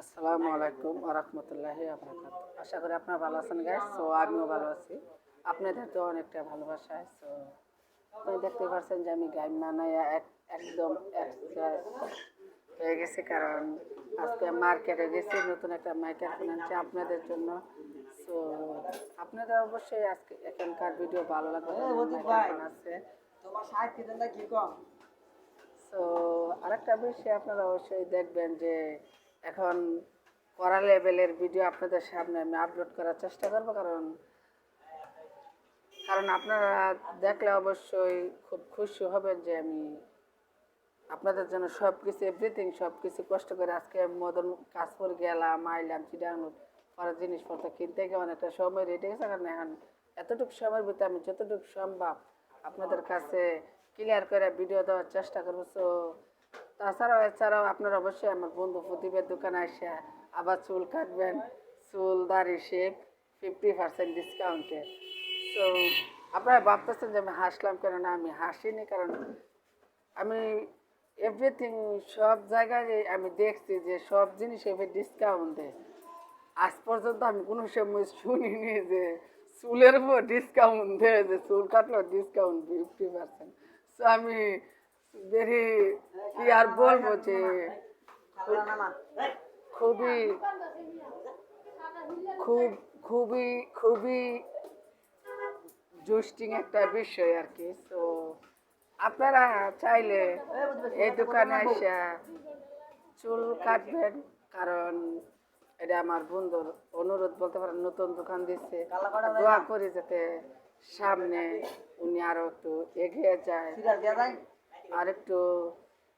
আসসালামু আলাইকুম ওয়া রাহমাতুল্লাহি ওয়া বারাকাতুহু। আশা করি আপনারা ভালো আছেন গাইস। সো আমিও ভালো আছি। আপনাদের তো অনেকটা ভালোবাসা। সো আপনারা দেখতে পাচ্ছেন যে আমি গাইম বানাইয়া একদম এক্সারসাইজ হয়ে গেছি, কারণ আজকে মার্কেটে গেছি, নতুন একটা মাইক্রোফোন আনছি আপনাদের জন্য। সো আপনাদের অবশ্যই আজকে এখানকার ভিডিও ভালো লাগবে। মাইক্রোফোন আছে। সো আরেকটা বিষয় আপনারা অবশ্যই দেখবেন যে এখন কড়া লেভেলের ভিডিও আপনাদের সামনে আমি আপলোড করার চেষ্টা করবো, কারণ কারণ আপনারা দেখলে অবশ্যই খুব খুশি হবেন যে আমি আপনাদের জন্য সব কিছু এভরিথিং সব কিছু কষ্ট করে আজকে মদন কাজপুর গেলাম, আইলাম চিটাগাং করার জিনিসপত্র কিনতে গিয়ে অনেকটা সময় রেটে গেছে, কারণ এখন এতটুকু সময়ের ভিতরে আমি যতটুকু সম্ভব আপনাদের কাছে ক্লিয়ার করে ভিডিও দেওয়ার চেষ্টা করবো। সো এছাড়াও আপনারা অবশ্যই আমার বন্ধু প্রদীপের দোকানে এসে আবার চুল কাটবেন, চুল দাড়ি শেপ 50% ডিসকাউন্টে। তো আপনারা ভাবতেছেন যে আমি হাসলাম, কেননা আমি হাসিনি, কারণ আমি এভরিথিং সব জায়গায় আমি দেখছি যে সব জিনিস এবার ডিসকাউন্ট দেয়। আজ পর্যন্ত আমি কোনো সময় শুনিনি যে চুলের উপর ডিসকাউন্ট দেয়, যে চুল কাটলো ডিসকাউন্ট 50%। সো আমি ভেরি কি আর বলবো যে খুবই খুব খুবই খুবই জোস্টিং একটা বিষয় আর কি। তো আপনারা চাইলে এই দোকানে এসে চুল কাটবেন, কারণ এটা আমার বন্ধুর অনুরোধ বলতে পারেন। নতুন দোকান দিচ্ছে, দোয়া করি যাতে সামনে উনি আরো একটু এগিয়ে যায়, আরেকটু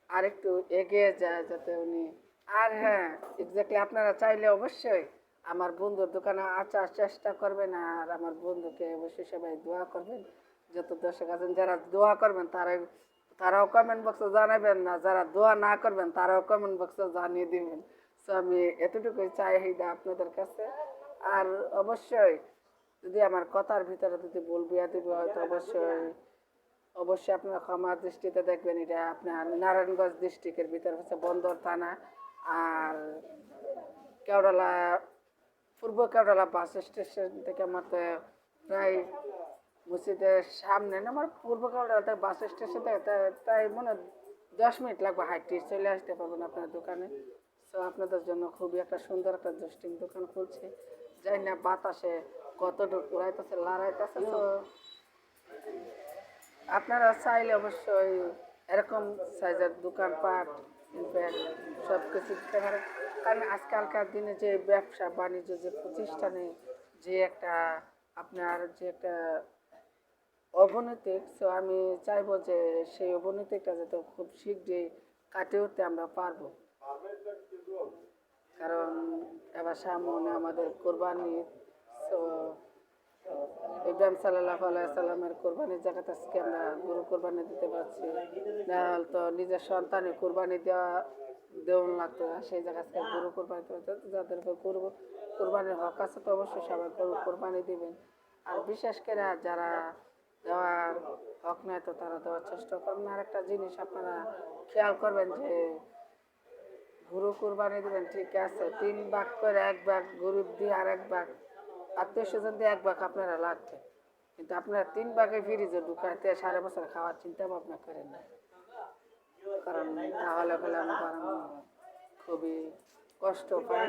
আরেকটু এগিয়ে যায় যাতে উনি। আর হ্যাঁ, এক্স্যাক্টলি আপনারা চাইলে অবশ্যই আমার বন্ধুর দোকানে আসার চেষ্টা করবেন, আর আমার বন্ধুকে অবশ্যই সবাই দোয়া করবেন। যত দর্শক আছেন যারা দোয়া করবেন তারাও কমেন্ট বক্সে জানাবেন, না যারা দোয়া না করবেন তারাও কমেন্ট বক্সে জানিয়ে দিবেন। সো আমি এতটুকুই চাহিদা আপনাদের কাছে। আর অবশ্যই যদি আমার কথার ভিতরে যদি ভুল বিয়াদবি হয় তো অবশ্যই আপনারা ক্ষমা দৃষ্টিতে দেখবেন। এটা আপনার নারায়ণগঞ্জ ডিস্ট্রিক্টের ভিতরে হচ্ছে বন্দর থানা, আর কেওড়ালা পূর্ব কেওড়ালা বাস স্টেশন থেকে মাত্র প্রায় মসজিদের সামনে না, আমার পূর্ব কেওড়ালা বাস স্টেশন থেকে প্রায় মনে হয় 10 মিনিট লাগবে হাইটে চলে আসতে পারবেন আপনার দোকানে। সো আপনাদের জন্য খুবই একটা সুন্দর একটা জস্টিং দোকান খুলছে, যাই না বাতাসে কতটুকু উড়াইতেছে লড়াইতেছে। তো আপনারা চাইলে অবশ্যই এরকম সাইজের দোকানপাট ইনফ্যাক্ট সব কিছু দিতে পারেন, কারণ আজকালকার দিনে যে ব্যবসা বাণিজ্য যে প্রতিষ্ঠানে যে একটা আপনার যে একটা অবনতি, সো আমি চাইবো যে সেই অবনতিটা যাতে খুব শীঘ্রই কাটিয়ে উঠতে আমরা পারবো, কারণ এবার সামনে আমাদের কোরবানি। সো ইব্রাহিম সাল্লাল্লাহু আলাইহি সাল্লামের কোরবানির জায়গাতে আজকে আমরা গরু কোরবানি দিতে পারছি, না হলে তো নিজের সন্তানের কোরবানি দেওয়ান লাগতো, সেই জায়গা আজকে গরু কোরবানি দিতে পারছে। যাদের গরু কোরবানির হক আছে তো অবশ্যই সবাই গরু কোরবানি দিবেন। আর বিশেষ করে যারা দেওয়ার হক নেই তো তারা দেওয়ার চেষ্টা করবেন। আর একটা জিনিস আপনারা খেয়াল করবেন যে গরু কোরবানি দেবেন ঠিক আছে, 3 ভাগ করে 1 ভাগ গরিব দিয়ে আর 1 ভাগ আত্মীয় স্বজন দিয়ে 1 ভাগ আপনারা লাগবে, কিন্তু আপনারা 3 ভাগে ফ্রিজে ঢুকাইতে সারা বছর খাওয়ার চিন্তা ভাবনা করেন না, কারণ তাহলে বলে আমি খুবই কষ্ট পাই।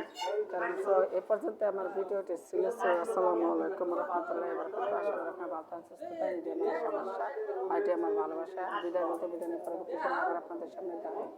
কারণ এ পর্যন্ত আমার ভিডিওটি ছিল। আসসালামু আলাইকুম রহমতুল্লাহ বরকাত। আশা করি আপনার ভালো থাকেন, সুস্থ থাকেন। এটি আমার সমস্যা, এটি আমার ভালোবাসা। বিদায় বলতে বিদায় পরবর্তী সময় আবার আপনাদের সামনে দেখাই।